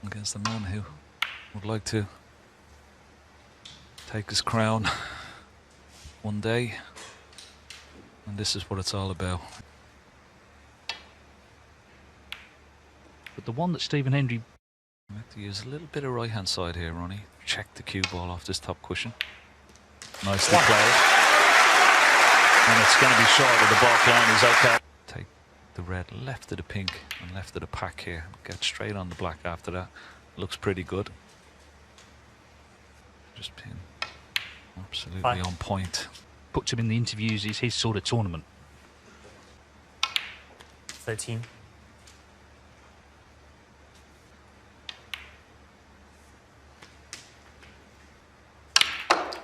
against the man who would like to take his crown one day, and this is what it's all about. But the one that Stephen Hendry... I have to use a little bit of right hand side here, Ronnie. Check the cue ball off this top cushion. Nicely played. And it's going to be short of the baulk line. He's okay. Take the red left of the pink and left of the pack here. Get straight on the black after that. Looks pretty good. Just pin absolutely on point. Puts him in the interviews. It's his sort of tournament. 13.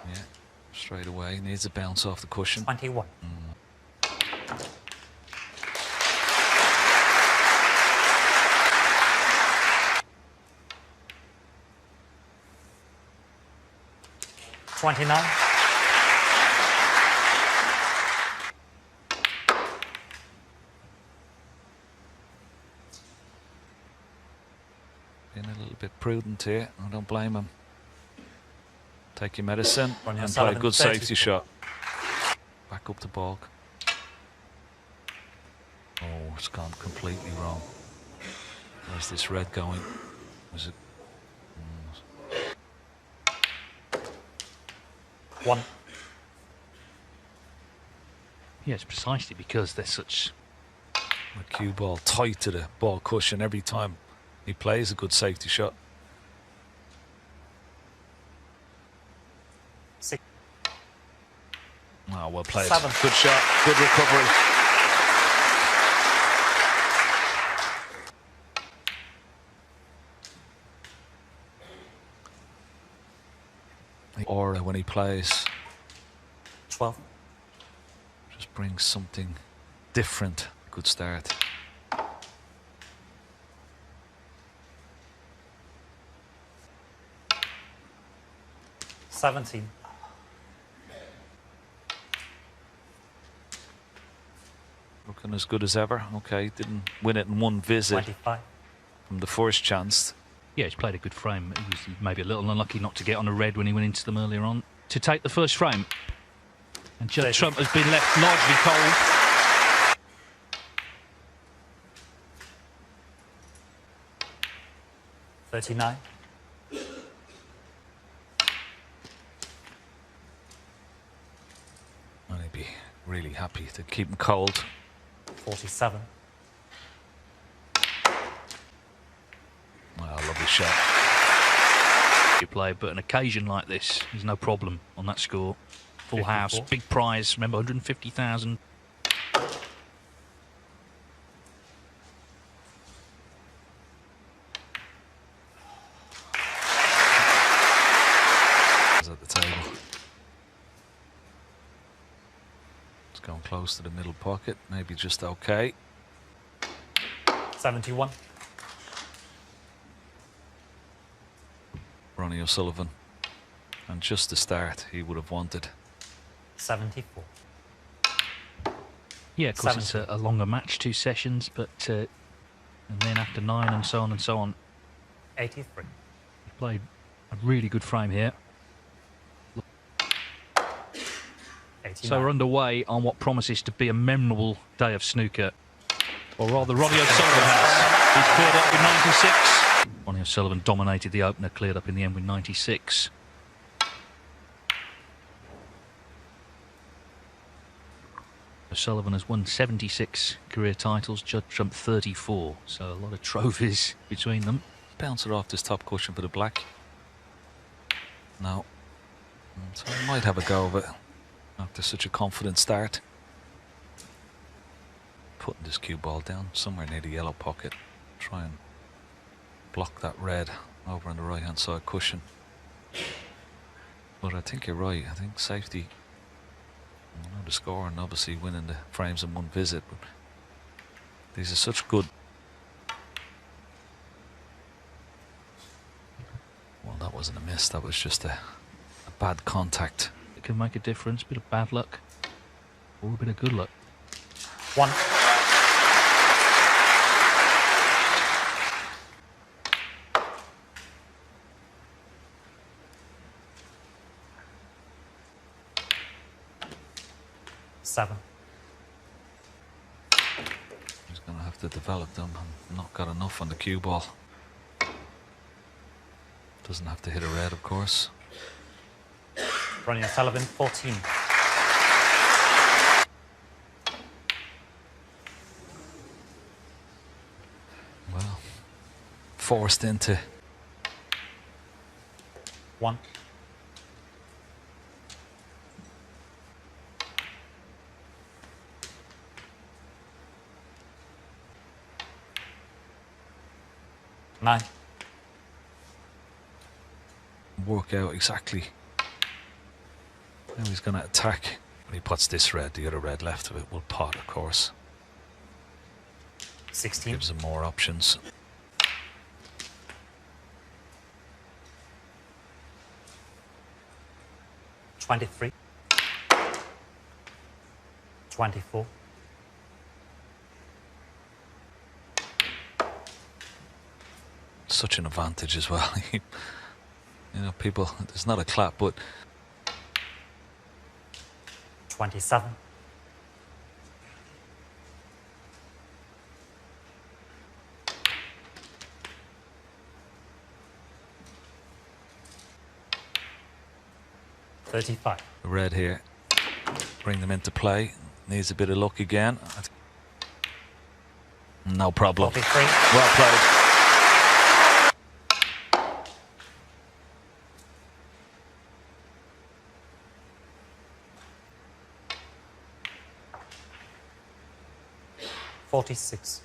Yeah, straight away. Needs a bounce off the cushion. 21. 29. Being a little bit prudent here. I don't blame him. Take your medicine and play a Sullivan, good 30. safety shot. Back up the baulk. Oh, it's gone completely wrong. Where's this red going? Was it? 1. Yeah, it's precisely because they're such... A cue ball tight to the ball cushion every time he plays a good safety shot. 6. Oh, well played. 7. Good shot, good recovery. The aura when he plays 12. just brings something different. Good start. $17. Looking as good as ever. Okay, didn't win it in one visit 25. from the first chance. Yeah, he's played a good frame. He was maybe a little unlucky not to get on a red when he went into them earlier on. To take the first frame. And Judd Trump has been left largely cold. $39. And he'd be really happy to keep him cold. 47. Well, lovely shot. You play, but an occasion like this, there's no problem on that score. Full 54. house, big prize. Remember, 150,000. At the table. It's going close to the middle pocket. Maybe just okay. 71. Ronnie'o Sullivan. And just the start he would have wanted. 74. Yeah, of course, it's a longer match, 2 sessions, but and then after 9 and so on and so on. 83. He played a really good frame here. 89. So we're underway on what promises to be a memorable day of snooker. Or rather, Ronnie'o Sullivan has. He's cleared up with 96. Ronnie'o Sullivan dominated the opener, cleared up in the end with 96. Sullivan has won 76 career titles, Judd Trump 34, so a lot of trophies between them. Bounce it off this top cushion for the black. No. So he might have a go of it after such a confident start. Putting this cue ball down somewhere near the yellow pocket. Try and block that red over on the right hand side cushion. But I think you're right. I think safety, I know the score and obviously winning the frames in one visit, but these are such good. Well, that wasn't a miss, that was just a bad contact. It can make a difference, a bit of bad luck or a bit of good luck. 1. 7. He's going to have to develop them. And not got enough on the cue ball. Doesn't have to hit a red, of course. Ronnie'o Sullivan, 14. Well, forced into 1. Nine. work out exactly how he's going to attack. When he puts this red, the other red left of it will pot, of course. 16. Gives him more options. $23. 24. Such an advantage as well. You know, people, there's not a clap, but 27. $35. the red here, bring them into play. Needs a bit of luck again. No problem. 43. Well played. $46.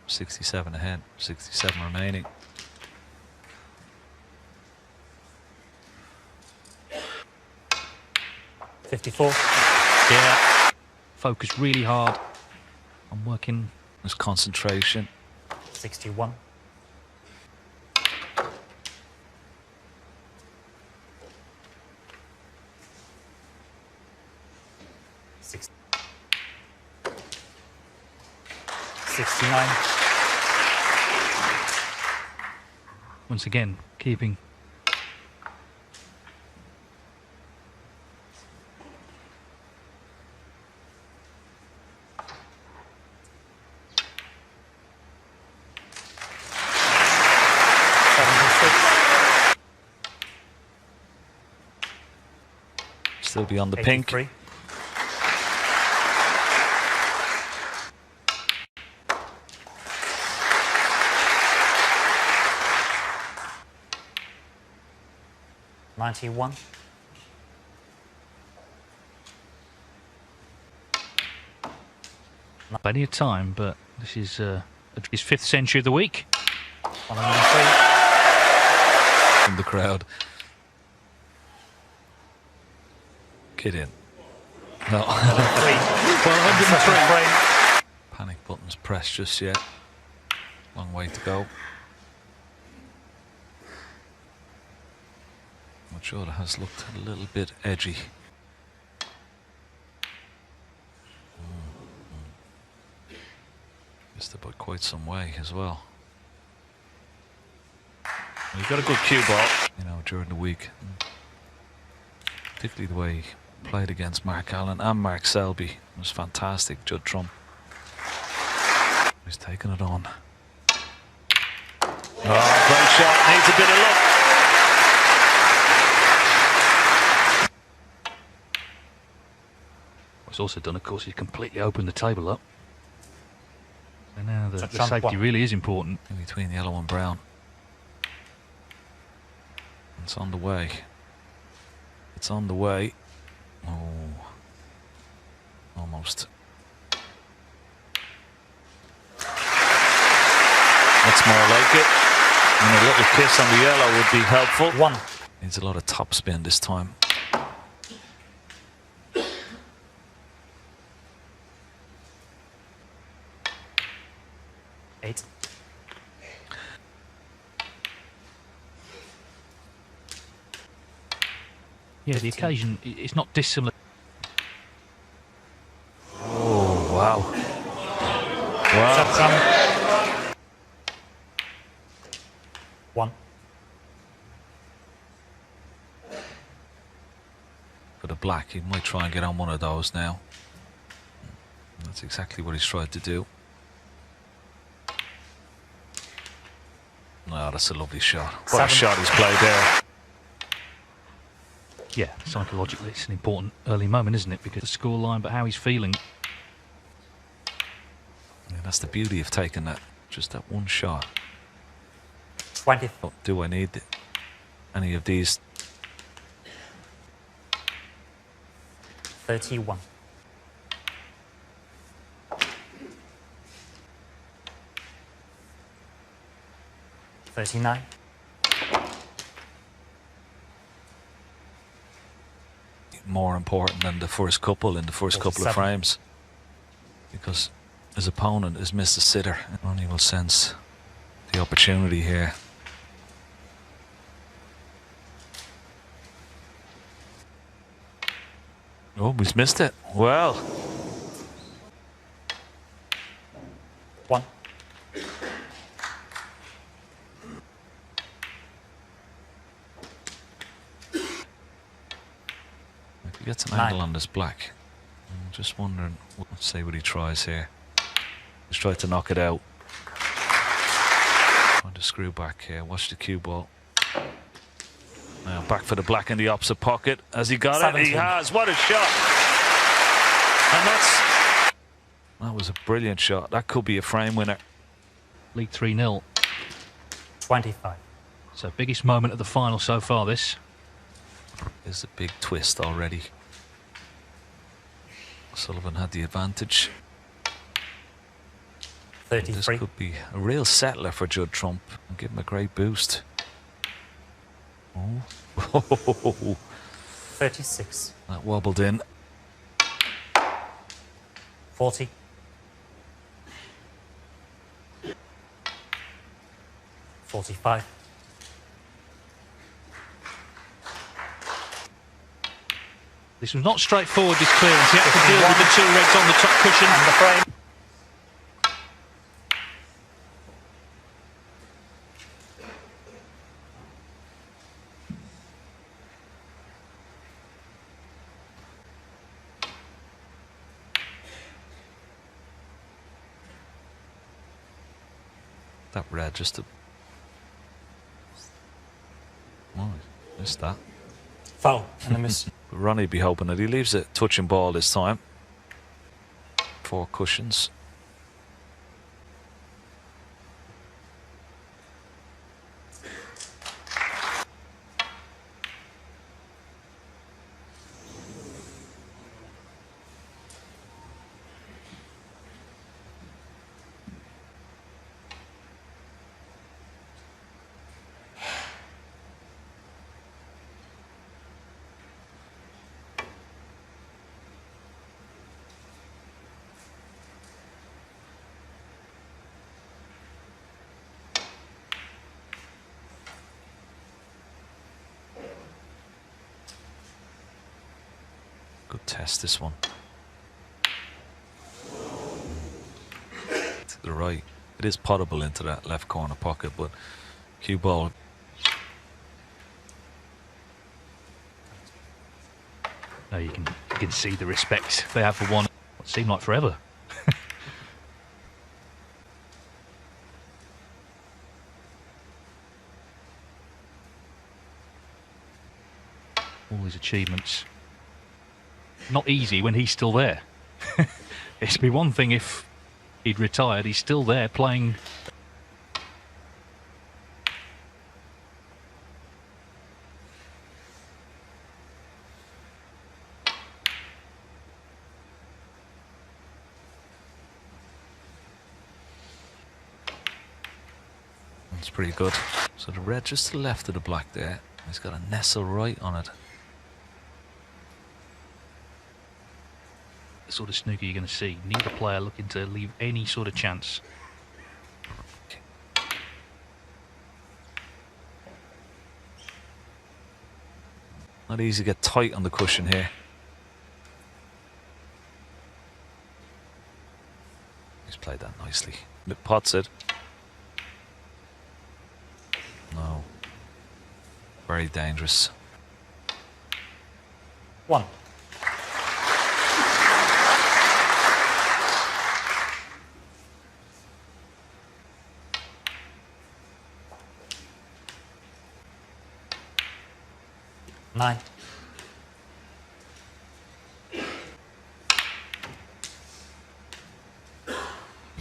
67 ahead, 67 remaining. $54. Yeah. Focus really hard on working. There's concentration. 61. Six. 69. Once again, keeping Still be on the pink. 83. $91. plenty of time, but this is his 5th century of the week. 103. In the crowd. Kid in. No. 103. Well, 103. Panic buttons pressed just yet. Long way to go. Well, Judd has looked a little bit edgy. Missed it by quite some way as well. He's got a good cue ball, you know, during the week. Particularly the way he played against Mark Allen and Mark Selby. It was fantastic, Judd Trump. He's taking it on. Oh, great shot. Needs a bit of luck. What's also done, of course, he's completely opened the table up. And now the Trump safety won. really is important. In between yellow and brown. It's on the way. It's on the way. Oh. Almost. That's more like it. And a little kiss on the yellow would be helpful. 1. Needs a lot of top spin this time. $8. Yeah, the occasion, it's not dissimilar. Oh, wow. Wow. Shot 1. Could black. He might try and get on one of those now. That's exactly what he's tried to do. No, that's a lovely shot. What a shot he's played there. Yeah, psychologically it's an important early moment, isn't it? Because the scoreline, but how he's feeling. Yeah, that's the beauty of taking that, just that one shot. 20. Oh, do I need any of these? 31. 39. More important than the first couple in the first couple of 47. frames, because his opponent has missed a sitter. Ronnie will sense the opportunity here. Oh, he's missed it. Well, 1. if he gets an 9. angle on this black, I'm just wondering. Let's see what he tries here. He's tried to knock it out. Trying to screw back here. Watch the cue ball. Now back for the black in the opposite pocket. Has he got 17. it? He has. What a shot! And that was a brilliant shot. That could be a frame winner. Lead 3-0. 25. So biggest moment of the final so far, this. There's a big twist already. Sullivan had the advantage. This 33. could be a real settler for Judd Trump and give him a great boost. Oh. 36. That wobbled in. 40. 45. This was not straightforward, this clearance. He had to deal with the two reds on the top cushion. And the frame. That red just to... Oh, missed that. Foul. And a miss. But Ronnie be hoping that he leaves it touching ball this time. 4 cushions. Good test, this one. To the right. It is potable into that left corner pocket, but cue ball. No, you can see the respect they have for one. It seemed like forever. All these achievements. Not easy when he's still there. It'd be one thing if he'd retired. He's still there playing. That's pretty good. So the red just to the left of the black there. He's got a nestle right on it. The sort of snooker you're going to see. Neither player looking to leave any sort of chance. Not easy to get tight on the cushion here. He's played that nicely. It pots it. No. Very dangerous. 1. 9. He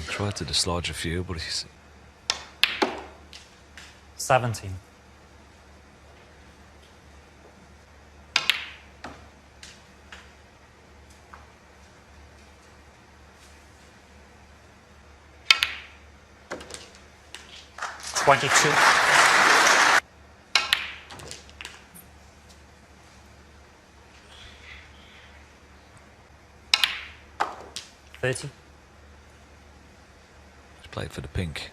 tried to dislodge a few, but he's 17. 22. 30. he's played for the pink.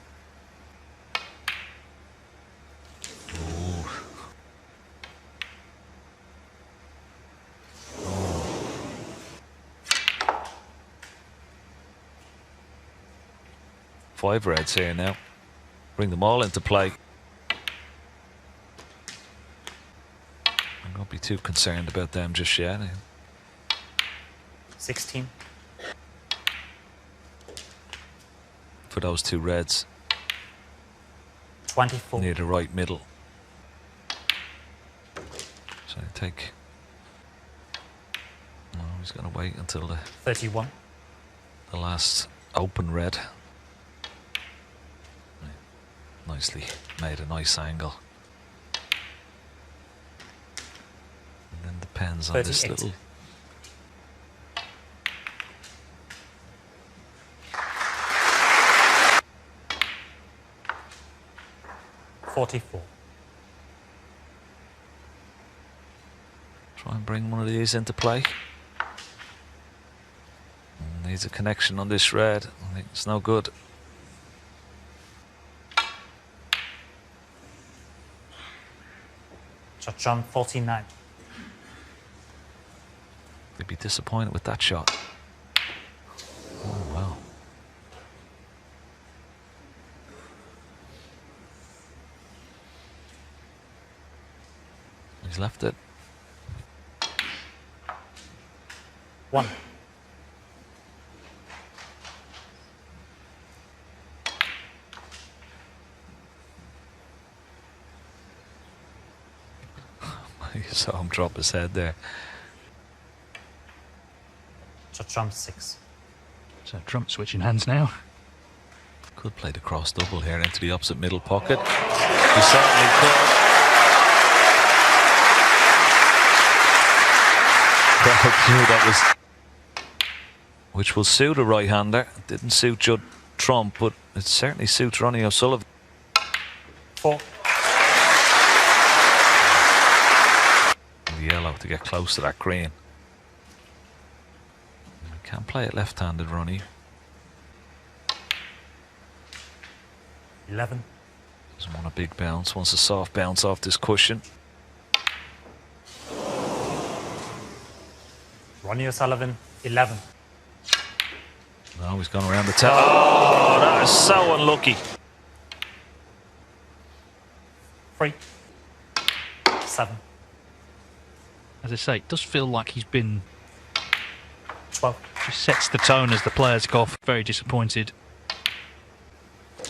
Ooh. Five reds here now. Bring them all into play. I won't be too concerned about them just yet. 16. For those two reds 24. near the right middle. So I take. No, he's going to wait until 31. the last open red. Nicely made a nice angle. And then depends on this 38. little. $44. Try and bring one of these into play. Needs a connection on this red. I think it's no good. John 49. They'd be disappointed with that shot. Oh well. He's left it. 1. You saw him drop his head there. Trump 6. So Trump switching hands now. Could play the cross double here into the opposite middle pocket. He certainly could. That was, which will suit a right-hander. Didn't suit Judd Trump, but it certainly suits Ronnie'o Sullivan. 4. The yellow to get close to that green. Can't play it left-handed, Ronnie. 11. Doesn't want a big bounce, wants a soft bounce off this cushion. Ronnie'o Sullivan 11. No, he's gone around the tail. Oh, that is so unlucky. 3. 7. As I say, it does feel like he's been 12. just sets the tone as the players go off. Very disappointed.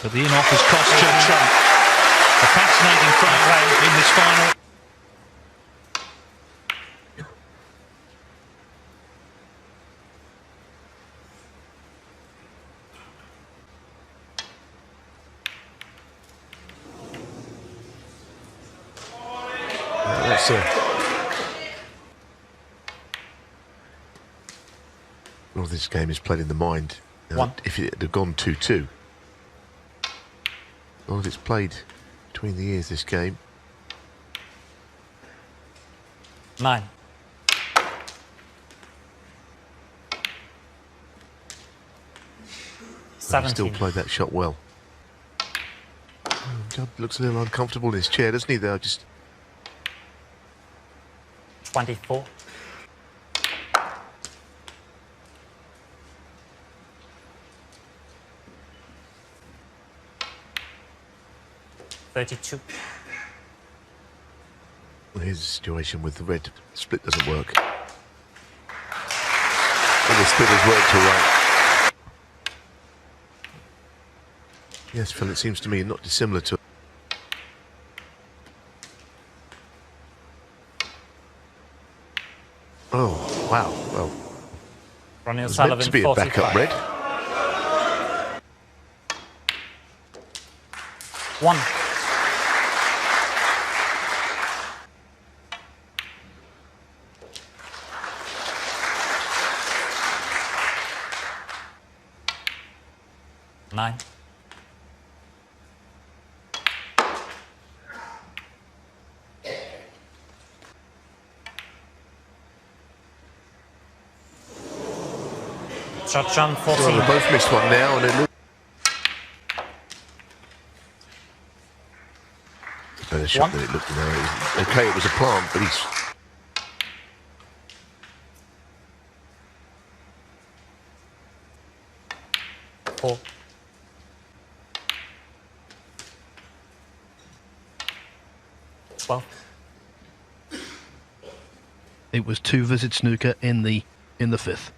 But the in-off has cost Judd Trump a fascinating frame in this final. That's it. A lot of this game is played in the mind. If it had gone 2-2, a lot of it's played between the ears, this game. 9. 17. He still played that shot well. Judd looks a little uncomfortable in his chair, doesn't he, though? Just 24. 32. well, here's a situation with the red split doesn't work. Well, the split has worked all right. Yes, Phil, it seems to me not dissimilar to Ronnie'o was Sullivan, meant to be a 45. backup red. 1. Nine. Shot John, 14. Well, they both missed one now, and it looked a better shot than it looked. You know, okay, it was a plant, but he's 4. 12. It was 2 visit snooker in the 5th.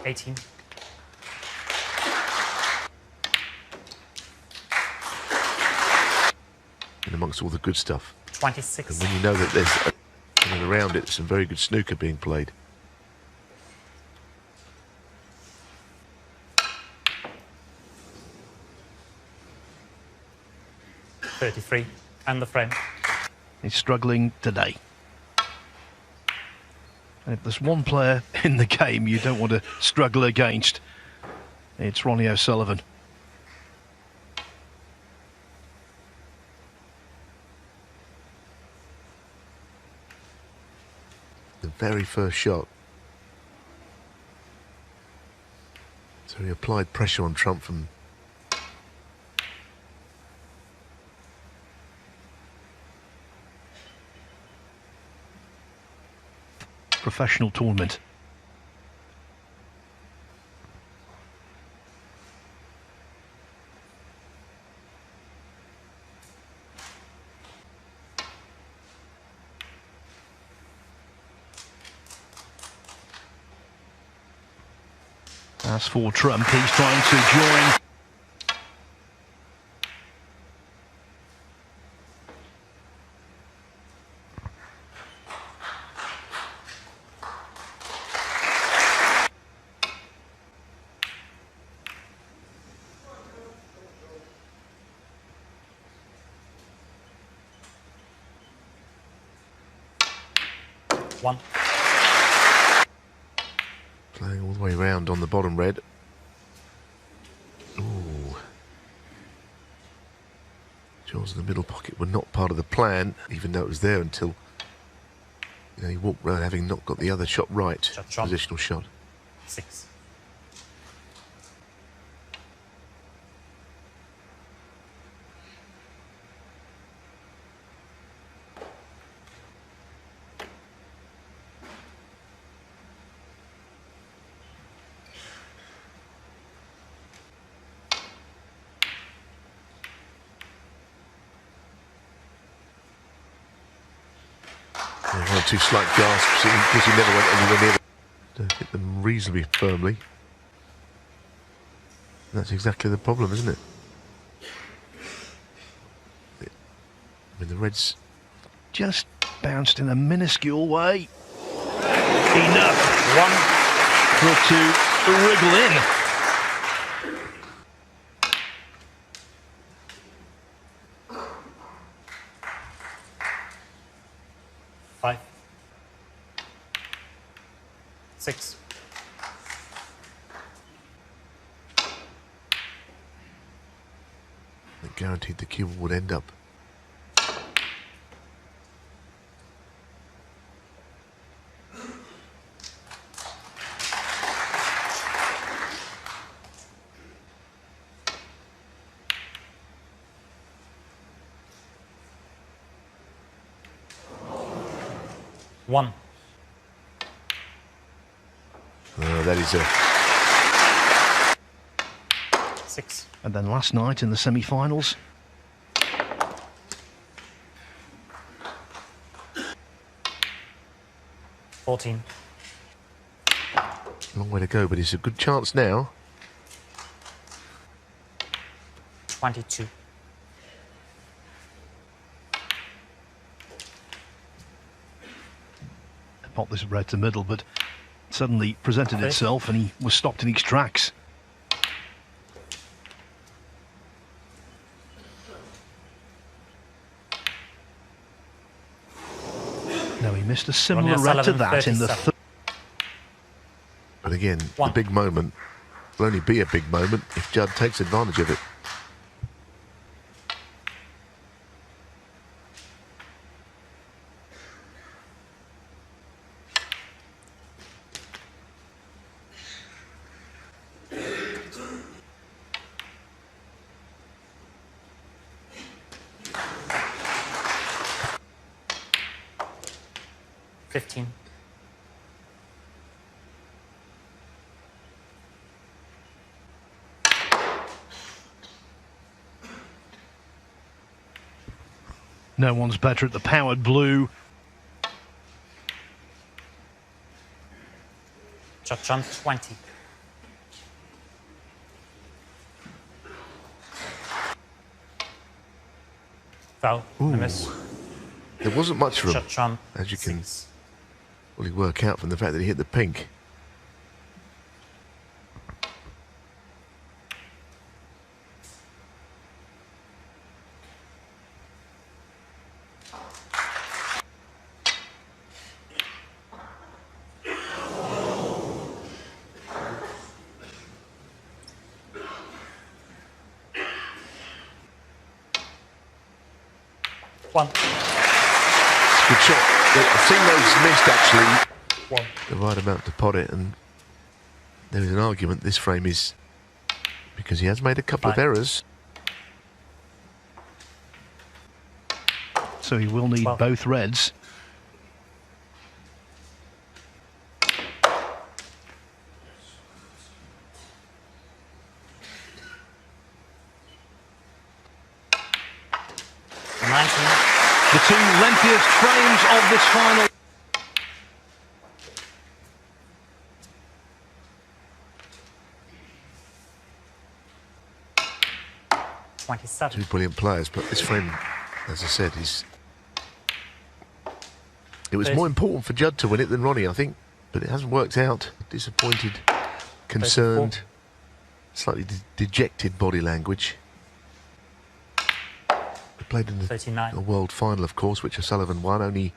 18. in amongst all the good stuff. 26. And when you know that there's around it, some very good snooker being played. $33 and the frame. He's struggling today. And if there's one player in the game you don't want to struggle against, it's Ronnie'o Sullivan. The very first shot. So he applied pressure on Trump from Professional tournament. As for Trump, he's trying to join. One. playing all the way round on the bottom red. Ooh. Jaws in the middle pocket were not part of the plan, even though it was there until he walked around having not got the other shot right. Shot. Positional shot. 6. One or two slight gasps because he never went anywhere near them. To hit them reasonably firmly. That's exactly the problem, isn't it? I mean, the Reds Just bounced in a minuscule way. Enough. One. For it to wriggle in. Five. 6. that guaranteed the cue would end up. One. That is a 6. And then last night in the semi-finals, $14. long way to go, but it's a good chance now. 22. pop this red to middle, but suddenly presented itself and he was stopped in his tracks. No, he missed a similar red to that in the third. But again, the big moment will only be a big moment if Judd takes advantage of it. No one's better at the powered blue. Judd jump 20. Foul. I miss. There wasn't much room, Judd jump as you can 6. really work out from the fact that he hit the pink. One. Good shot. I've seen those missed actually. The right amount to pot it, and there is an argument this frame is because he has made a couple of errors. So he will need both reds. The two lengthiest frames of this final. Two brilliant players, but this frame, as I said, it was more important for Judd to win it than Ronnie, I think, but it hasn't worked out. Disappointed, concerned, slightly dejected body language. Played in the World Final, of course, which Sullivan won, only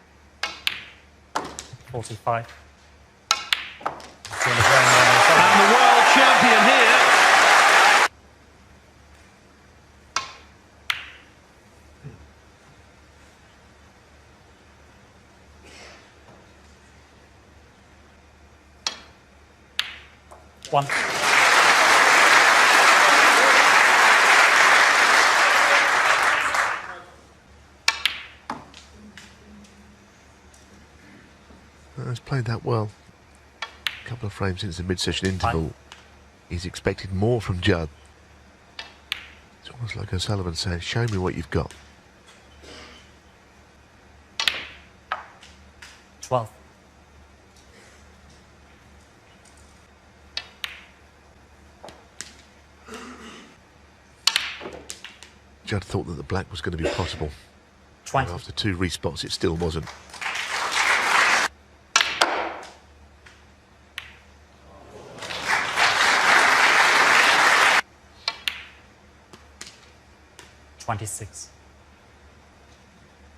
45. And the world champion here. One. He's played that well. A couple of frames since the mid-session interval. He's expected more from Judd. It's almost like O'Sullivan saying, show me what you've got. 12. Judd thought that the black was going to be possible. 20. And after two respots, it still wasn't.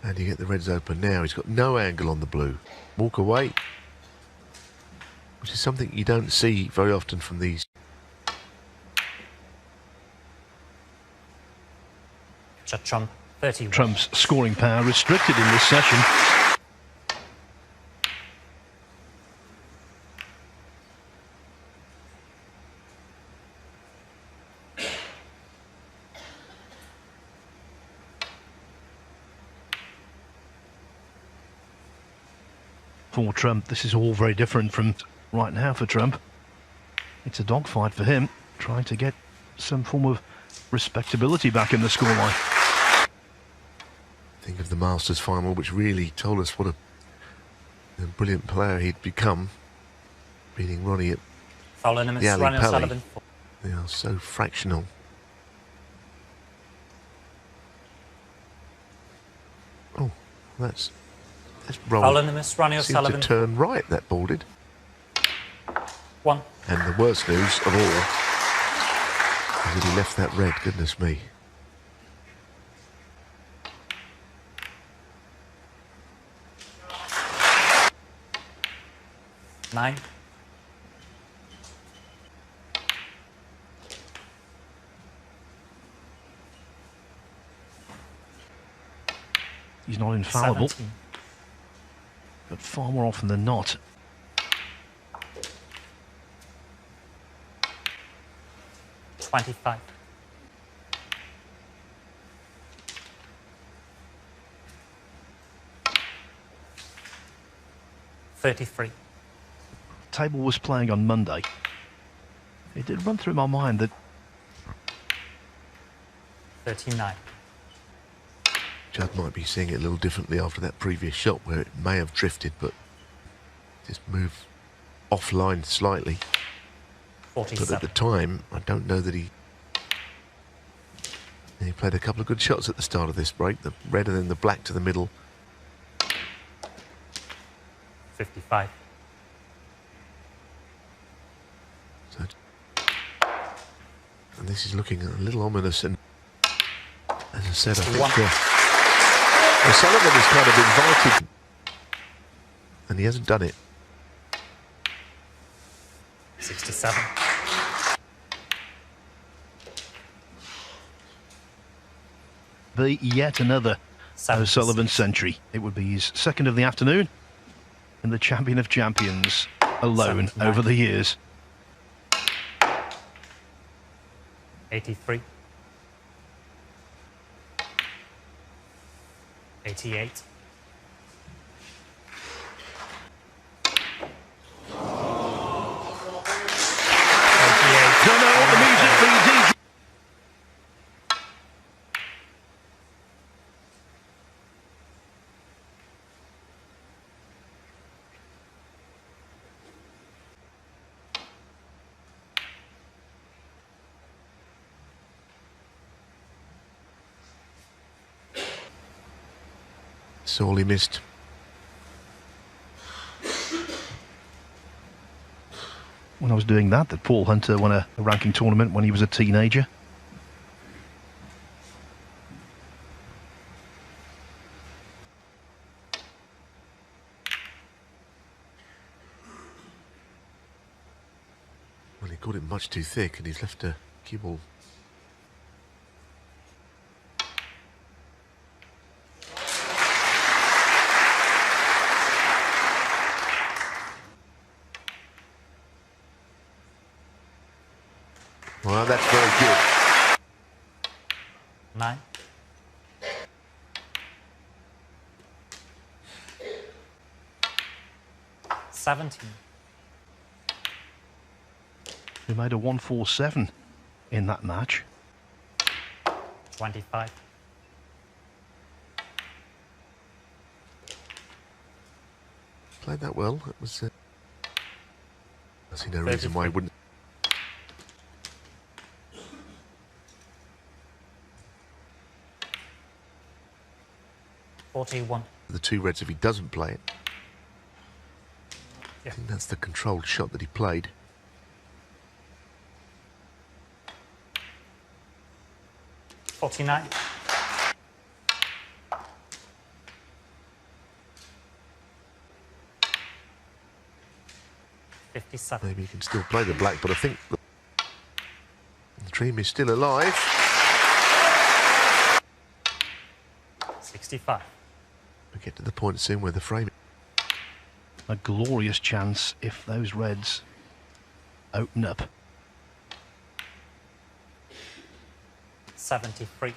And you get the reds open now. He's got no angle on the blue. Walk away, which is something you don't see very often from these. Judd Trump 31. Trump's scoring power restricted in this session. For Trump, this is all very different from right now for Trump. It's a dogfight for him, trying to get some form of respectability back in the scoreline. Think of the Masters final, which really told us what a brilliant player he'd become, beating Ronnie at the alley pally. They are so fractional. Oh, that's This Foul roll in the miss, Ronnie'o seemed Sullivan. to turn right, that ball did. 1. And the worst news of all is that he left that red, goodness me. Nine. He's not infallible, 17. but far more often than not, 25. $33. table was playing on Monday. It did run through my mind that 39. Judd might be seeing it a little differently after that previous shot where it may have drifted but just moved offline slightly. 47. But at the time, I don't know that he played a couple of good shots at the start of this break, the red and then the black to the middle. 55. So, and this is looking a little ominous, and as I said, I think Sullivan is kind of invited, and he hasn't done it. 67. be yet another O'Sullivan century. It would be his second of the afternoon and the champion of champions alone 79. over the years. 83. 88. Don't know what the music means. That's all he missed. When I was doing that Paul Hunter won a ranking tournament when he was a teenager. Well, he got it much too thick and he's left a cue ball. Well, that's very good. 9. 17. Who made a 147 in that match. 25. Played that well. It was. I see no reason why he wouldn't. $41. The two reds if he doesn't play it. Yeah. I think that's the controlled shot that he played. $49. $57. Maybe he can still play the black, but I think the dream is still alive. 65. We get to the point soon where the frame. A glorious chance if those reds open up. 73.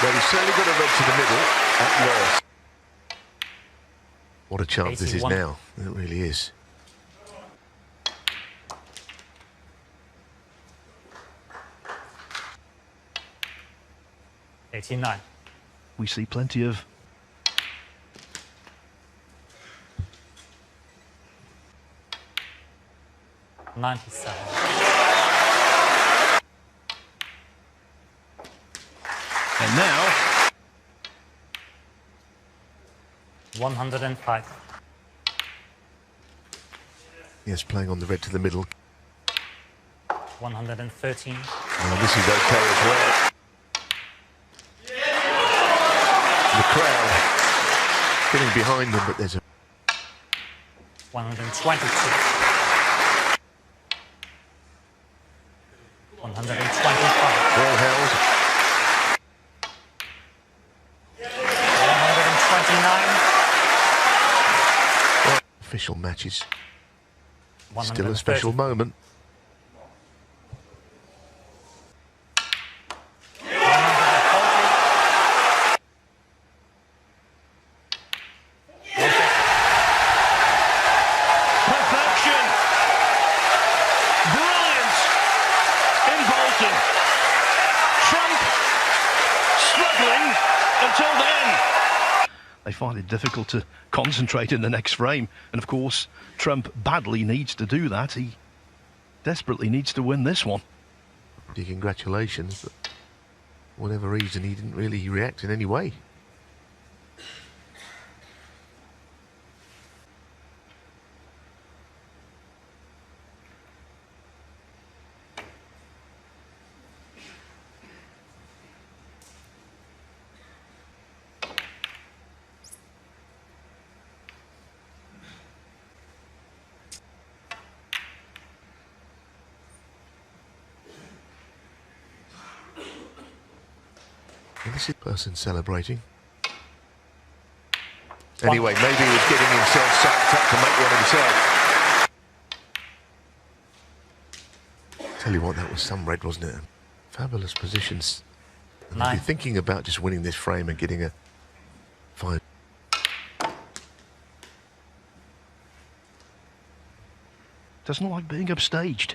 Well, he's certainly got a red to the middle at worst. What a chance this is 81. now. It really is. $89. We see plenty of $97. 105. Yes, playing on the red to the middle. 113. Well, this is okay as well. The crowd getting behind them, but there's a 122. 125. well held. 129. Well, official matches. Still a 130. special moment. 140. Perfection! Brilliance in Bolton. Trump struggling until then. They find it difficult to concentrate in the next frame. And of course, Trump badly needs to do that. He desperately needs to win this one. Congratulations, but for whatever reason, he didn't really react in any way. And this is the person celebrating. Anyway, maybe he was getting himself psyched up to make one himself. Tell you what, that was some red, wasn't it? Fabulous positions. And I'd be thinking about just winning this frame and getting a fine. Doesn't like being upstaged.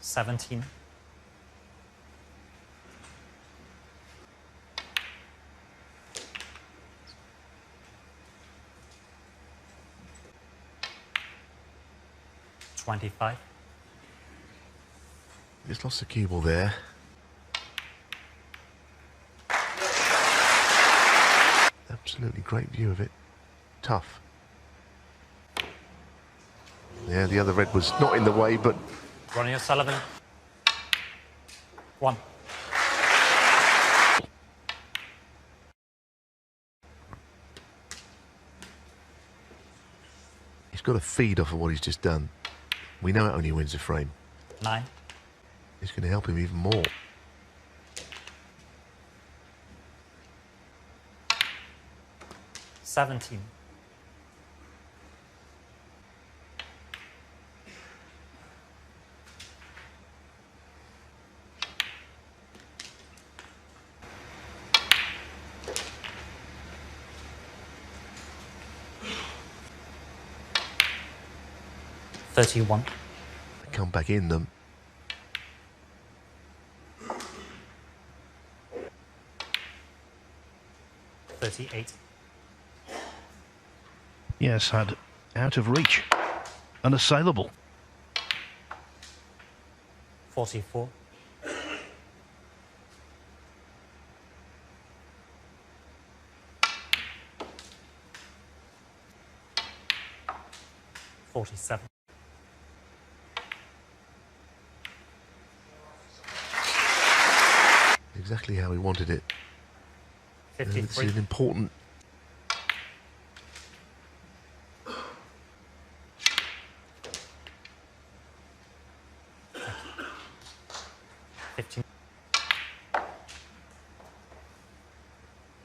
17. 25. Just lost the cue ball there. Absolutely great view of it. Tough. Yeah, the other red was not in the way, but Ronnie'o Sullivan. 1. he's got to feed off of what he's just done. We know it only wins a frame. 9. It's going to help him even more. $17. $31. Come back in them. $38. Yes, had out of reach. Unassailable. 44. $47. Exactly how he wanted it. 53. This is an important...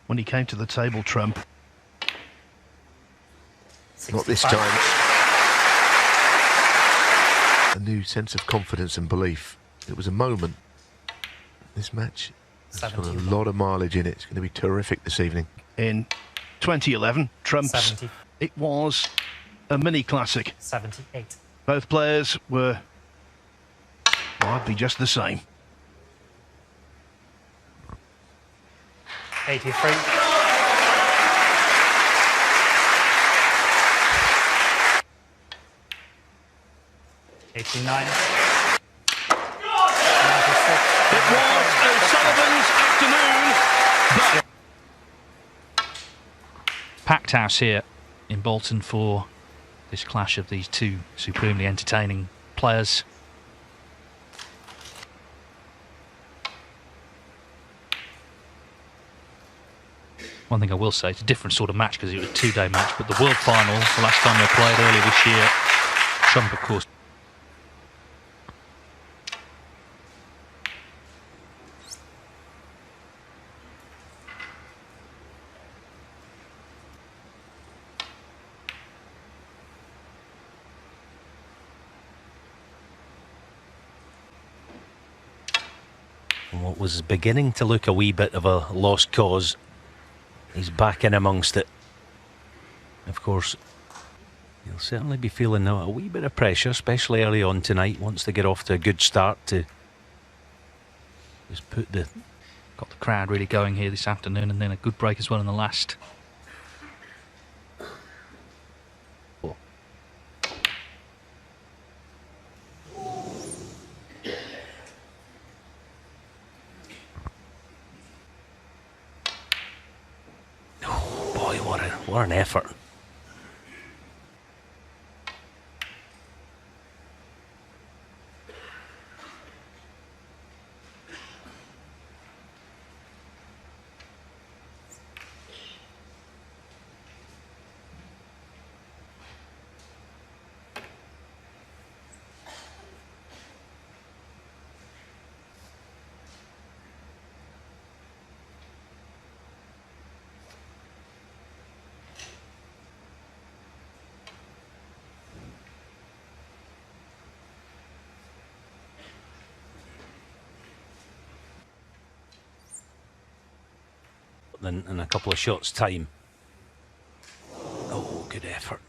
When he came to the table, Trump. 65. Not this time. A new sense of confidence and belief. It was a moment. This match has got a 71. lot of mileage in it. It's going to be terrific this evening. In 2011, Trump's. 70. It was a mini classic. 78. Both players were, well, I'd be just the same. 83. $89. 96. It was Sullivan's afternoon, but packed house here in Bolton for this clash of these two supremely entertaining players. One thing I will say, it's a different sort of match because it was a two-day match, but the World Final, the last time they played earlier this year, Trump, of course. What was beginning to look a wee bit of a lost cause, he's back in amongst it. Of course, he'll certainly be feeling a wee bit of pressure, especially early on tonight. Wants to get off to a good start to just put the... Got the crowd really going here this afternoon, and then a good break as well in the last. What an effort. In a couple of shots' time. Oh, good effort.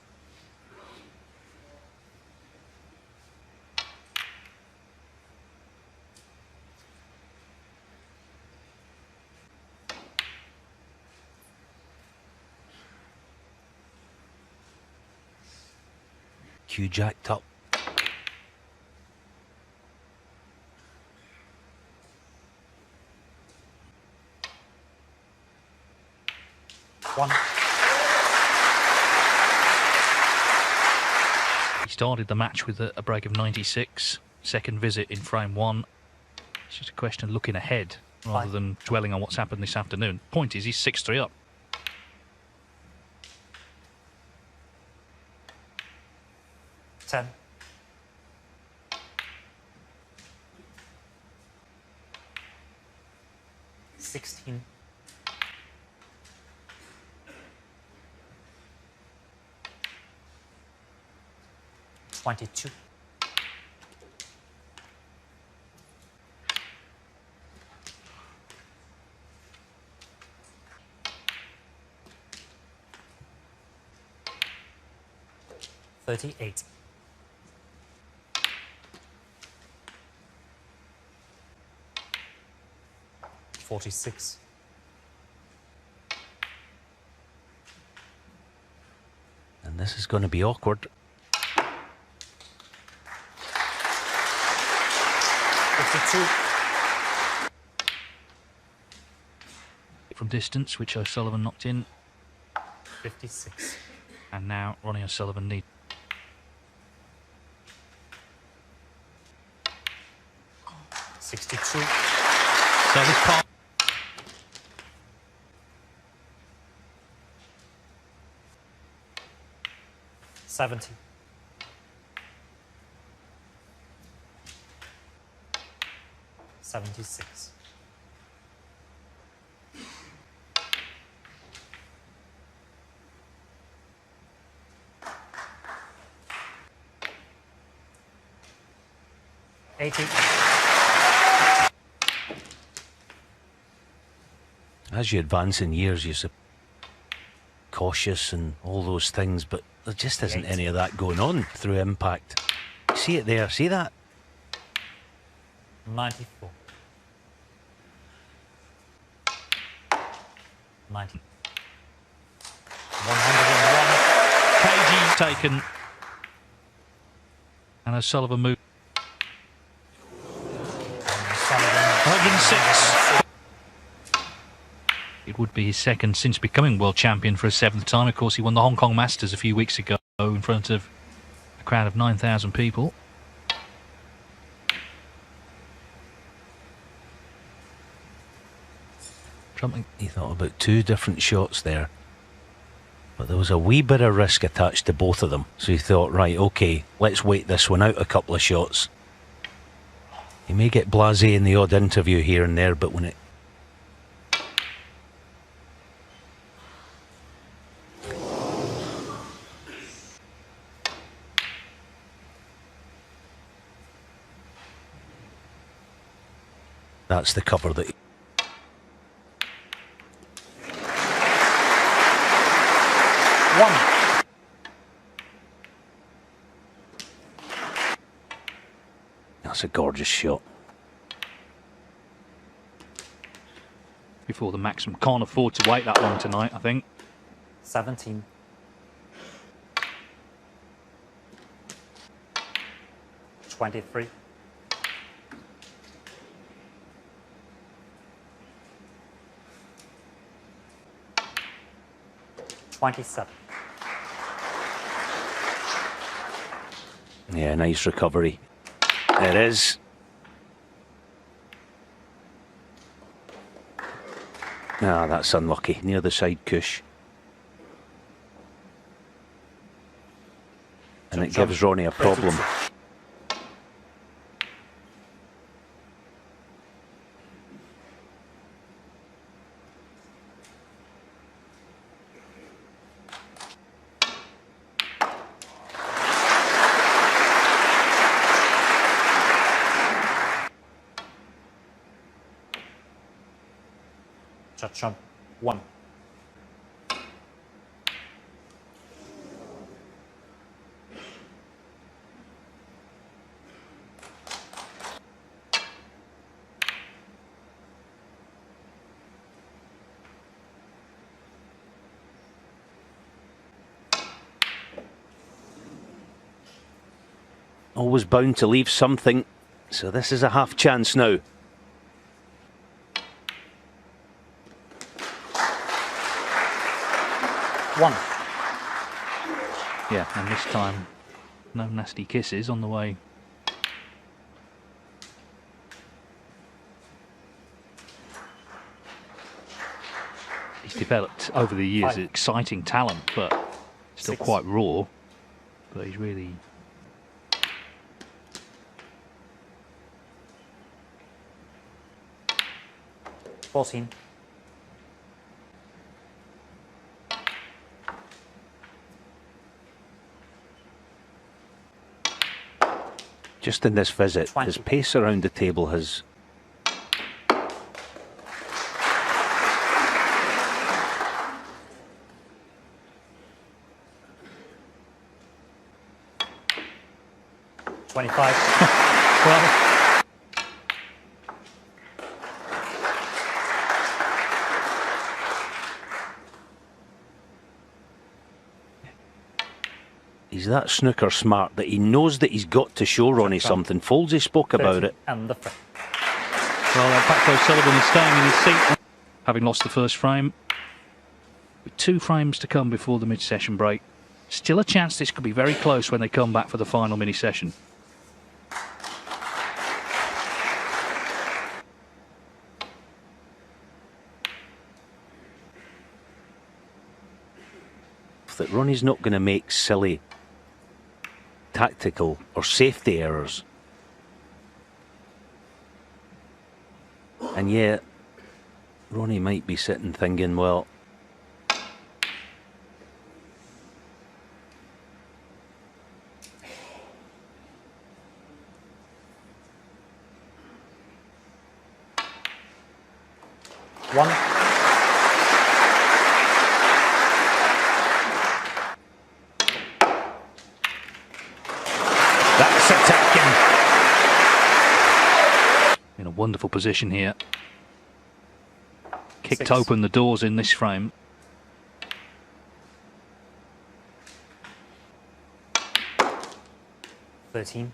Cue jacked up. One. He started the match with a break of 96. Second visit in frame one. It's just a question of looking ahead rather than dwelling on what's happened this afternoon. Point is, he's 6-3 up. Ten. $16. 22. $38. 46. And this is going to be awkward. 52. From distance, which O'Sullivan knocked in. 56. And now Ronnie O'Sullivan needs. $62. So this part. $70. 76. $80. As you advance in years, you're cautious and all those things, but there just isn't any of that going on through impact. See it there, see that? 94. 90. 101. KG taken. And O'Sullivan moved. 106. It would be his second since becoming world champion for a 7th time. Of course, he won the Hong Kong Masters a few weeks ago in front of a crowd of 9,000 people. He thought about 2 different shots there, but there was a wee bit of risk attached to both of them. So he thought, right, okay, let's wait this one out a couple of shots. He may get blasé in the odd interview here and there, but when it... That's the cover that... That's a gorgeous shot. Before the maximum. Can't afford to wait that long tonight, I think. 17. $23. 27. Yeah, nice recovery. It is. Ah, that's unlucky. Near the side cush. And it gives Ronnie a problem. Jump 1. Always bound to leave something, so this is a half chance now. Yeah, and this time, no nasty kisses on the way. He's developed over the years exciting talent, but still quite raw. But he's really... $14. Just in this visit, 20. his pace around the table has... $25. Well, he's that snooker smart that he knows that he's got to show Ronnie something. Foldsy spoke about it. And the frame. well, Paco Sullivan is staying in his seat, having lost the first frame. With 2 frames to come before the mid-session break. Still a chance this could be very close when they come back for the final mini-session. That Ronnie's not going to make silly tactical or safety errors. And yet, Ronnie might be sitting thinking, well, One. that's attacking. In a wonderful position here. Kicked 6. open the doors in this frame. $13.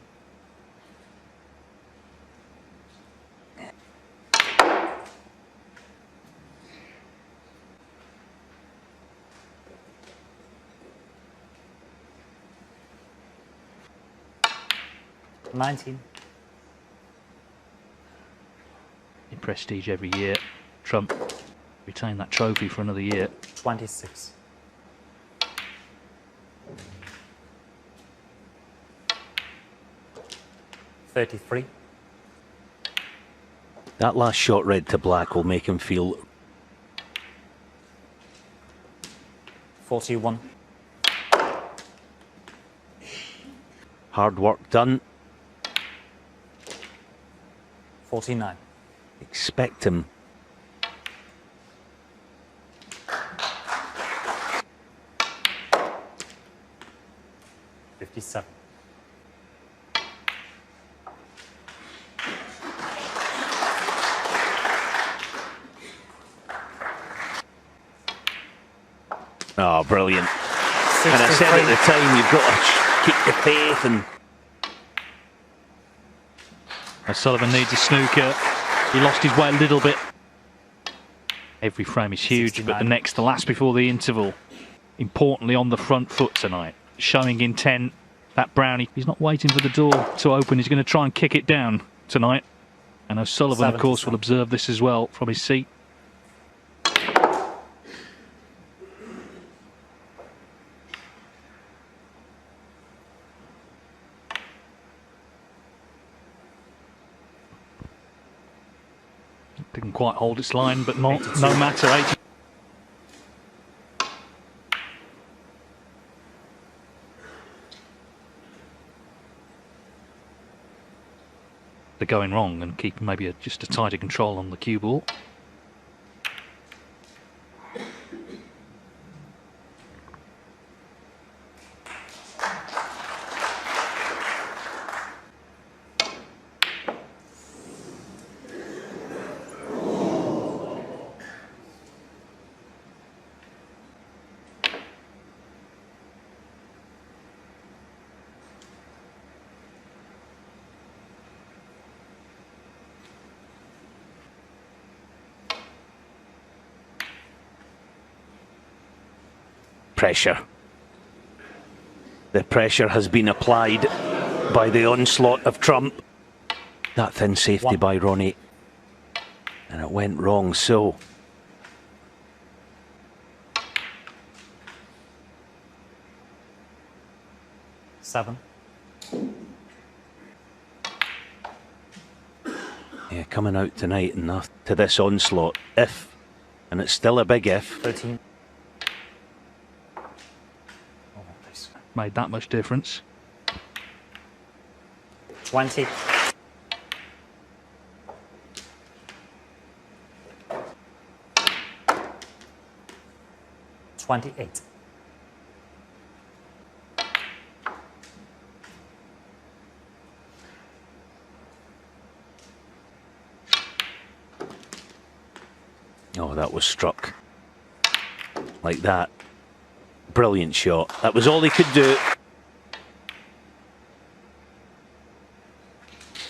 19. In prestige every year. Trump retain that trophy for another year. 26. $33. That last shot red to black will make him feel 41. hard work done. 49. Expect him. $57. Oh, brilliant. And I said at the time, you've got to keep the faith. And Sullivan needs a snooker. He lost his way a little bit. Every frame is huge, 69. but the next to last before the interval. Importantly, on the front foot tonight. Showing intent. That Brownie, he's not waiting for the door to open. He's going to try and kick it down tonight. And O'Sullivan, of course, will observe this as well from his seat. Didn't quite hold its line, but no matter. 80. They're going wrong and keeping maybe just a tighter control on the cue ball. pressure. The pressure has been applied by the onslaught of Trump. That thin safety by Ronnie. And it went wrong, so... Seven. Yeah, coming out tonight and to this onslaught, if, and it's still a big if. 13. Made that much difference. 20. $28. Oh, that was struck like that. Brilliant shot. That was all he could do.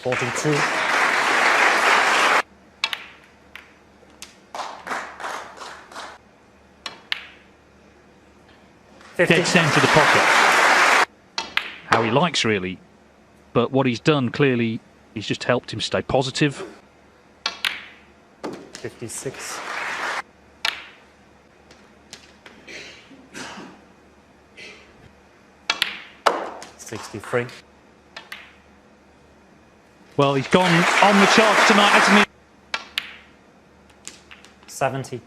42. Dead centre the pocket. How he likes, really. But what he's done, clearly, he's just helped him stay positive. 56. 63. Well, he's gone on the charge tonight, hasn't he? 70.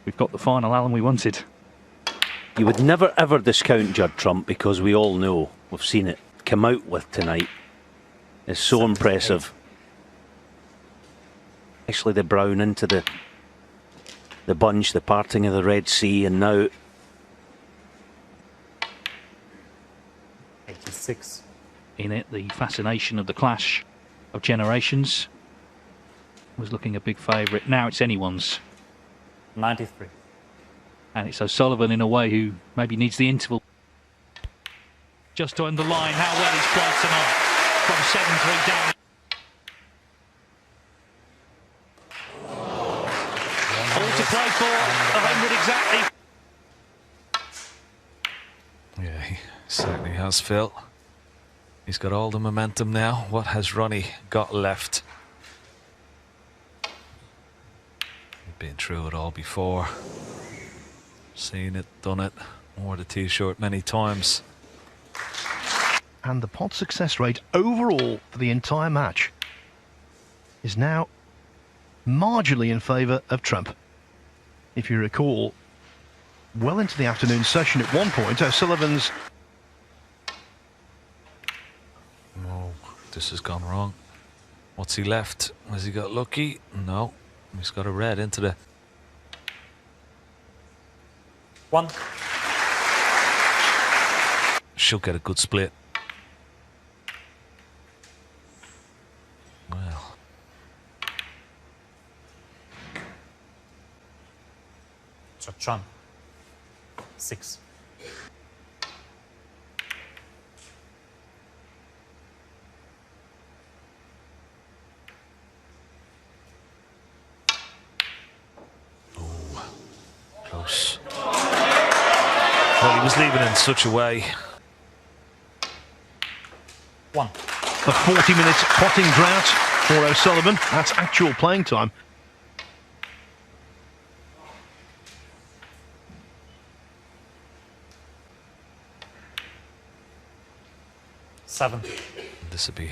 We've got the final Alan we wanted. You would never ever discount Judd Trump, because we all know, we've seen it come out with tonight. It's so impressive. Actually, the brown into the bunch, the parting of the Red Sea, and now 86. In it, the fascination of the clash of generations was looking a big favourite. Now it's anyone's. 93. And it's O'Sullivan, in a way, who maybe needs the interval. Just to underline how well he's played tonight. From 7-3 down. All to play for, 100 exactly. Yeah, he certainly has, Phil. He's got all the momentum now. What has Ronnie got left? Been through it all before. Seen it, done it. Wore the t-shirt many times. And the pot success rate overall for the entire match is now marginally in favour of Trump. If you recall, well into the afternoon session at one point, O'Sullivan's... Oh, this has gone wrong. What's he left? Has he got lucky? No. He's got a red into the... 1. Should get a good split. Well. So Trump. 6. Close. Well, he was leaving in such a way. 1. A 40-minute potting drought for O'Sullivan. That's actual playing time. Seven. This would be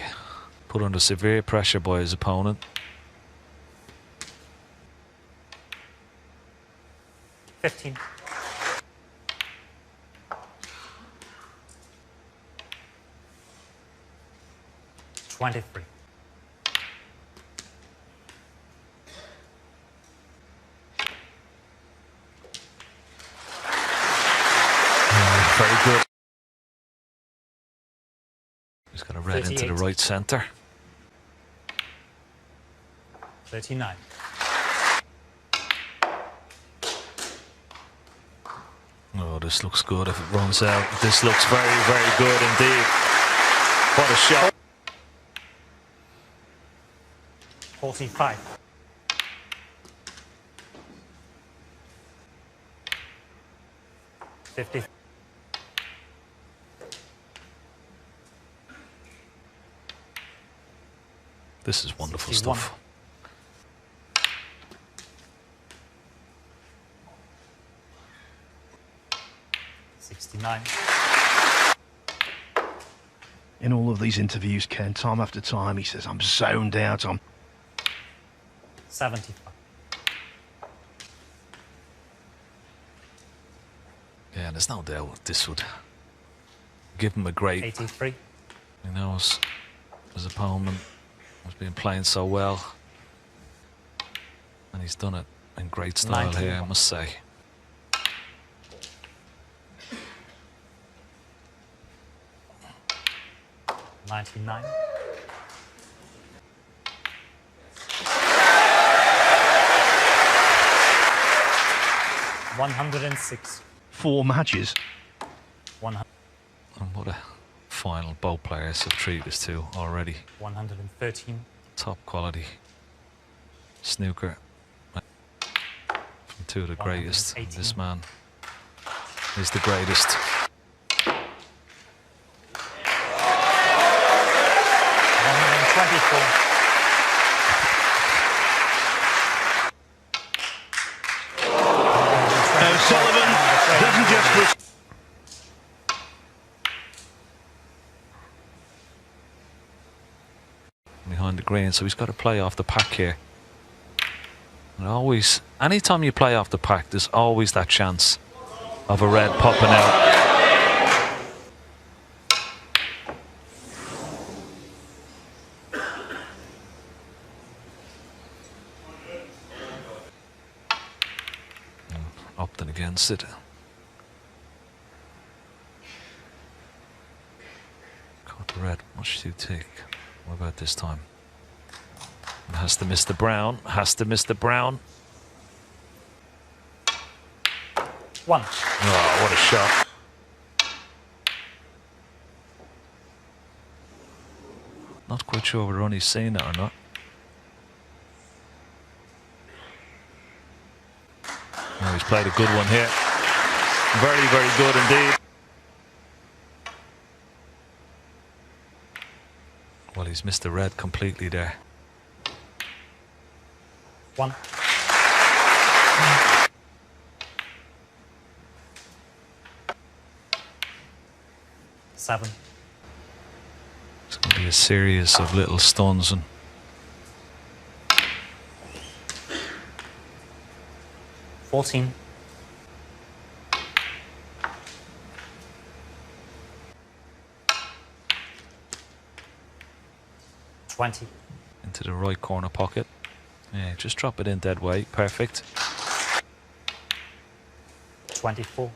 put under severe pressure by his opponent. 15. 23. Very good. He's got a red 38. into the right centre. 39. Oh, this looks good if it runs out. This looks very, very good indeed. What a shot. 45. 50. This is wonderful 61. stuff. In all of these interviews, Ken, time after time, he says, I'm zoned out, I'm... 75. Yeah, there's no doubt this would give him a great... 83. He knows his opponent has been playing so well. And he's done it in great style 91. here, I must say. $99. 106. 4 matches. 100. And what a final both players have treated us to already. 113. Top quality snooker from two of the greatest. 118. This man is the greatest. 124. Sullivan doesn't just... Behind the green, so he's got to play off the pack here. And always, anytime you play off the pack, there's always that chance of a red popping out. Upton against it. Caught the red. What should you take? What about this time? It has to miss the brown. Has to miss the brown. 1. Oh, what a shot. Not quite sure whether Ronnie's seen it or not. Oh, he's played a good one here. Very, very good indeed. Well, he's missed the red completely there. 1. 7. It's going to be a series of little stuns and 14. 20. into the right corner pocket. Yeah, just drop it in dead weight. Perfect. 24.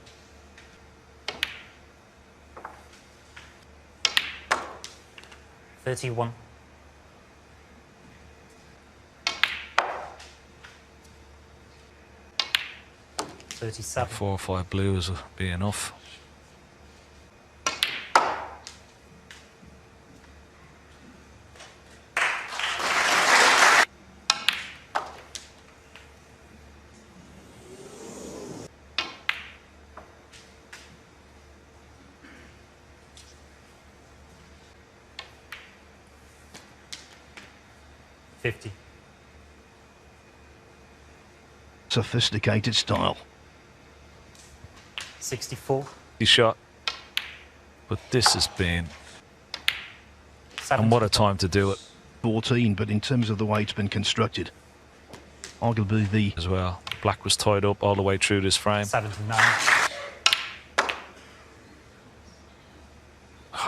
31. 37. 4 or 5 blues will be enough. Sophisticated style. 64. He shot. But this has been... 70. And what a time to do it 14, but in terms of the way it's been constructed, arguably the... as well. Black was tied up all the way through this frame. 79.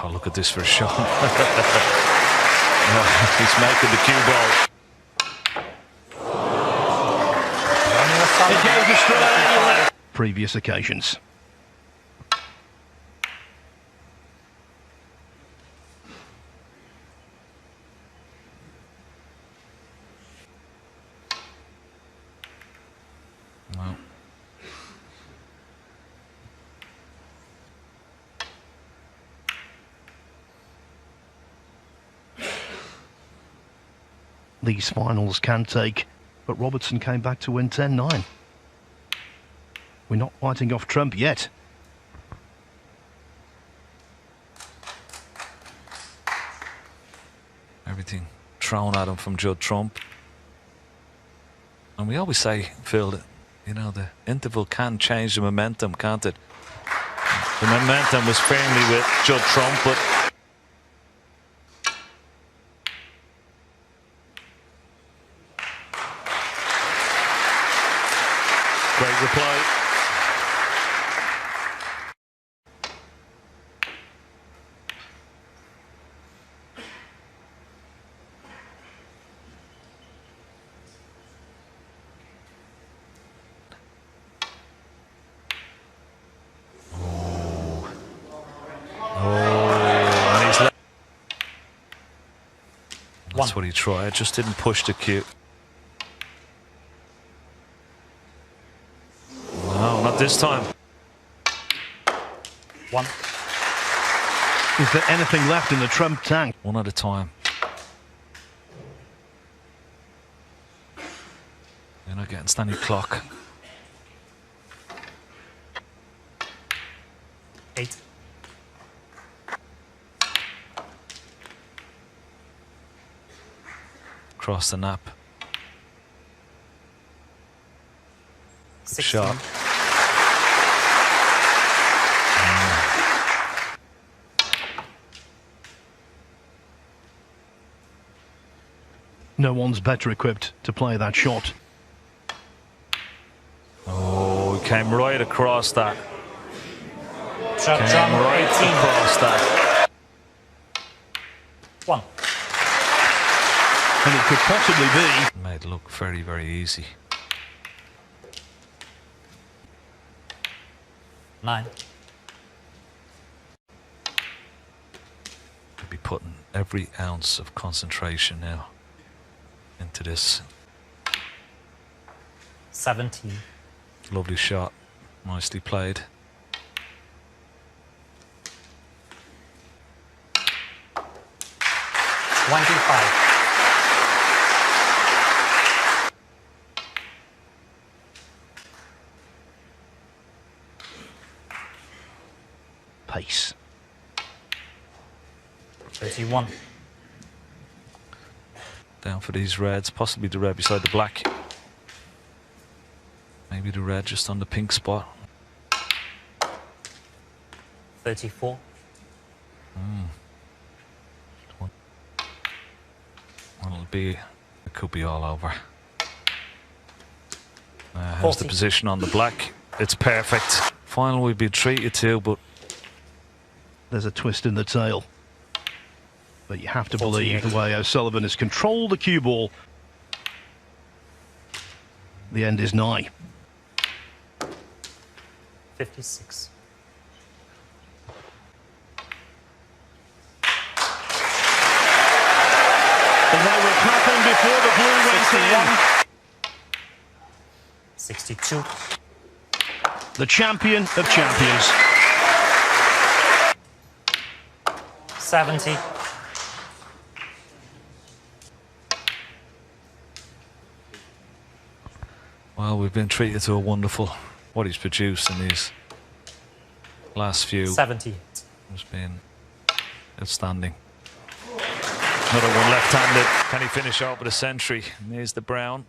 Oh, look at this for a shot. Oh, he's making the cue ball. It goes astray. Previous occasions. Well, These finals can take, but Robertson came back to win 10-9. We're not fighting off Trump yet. everything thrown at him from Judd Trump. And we always say, Phil, that, you know, the interval can change the momentum, can't it? The momentum was firmly with Judd Trump, but great reply. That's what he tried, just didn't push the cue. No, not this time. 1. Is there anything left in the Trump tank? One at a time. You're not getting standing clock. 8. Across the nap. 16. Shot. No one's better equipped to play that shot. Oh, he came right across that. Shot Came John, right 18. across that. 1. And it could possibly be. Made it look very, very easy. 9. Could be putting every ounce of concentration now into this. 17. Lovely shot. Nicely played. 25. Pace. 31. Down for these reds, possibly the red beside the black. Maybe the red just on the pink spot. 34. Well, it could be all over. How's the position on the black? It's perfect. Final we've been treated to, but there's a twist in the tail. But you have to believe the way O'Sullivan has controlled the cue ball. The end is nigh. 56. And they were clapping before the blue went in. 62. The champion of champions. 70. well, we've been treated to a wonderful. What he's produced in these last few 70 has been outstanding. Another one left-handed. Can he finish out with a century? And here's the brown.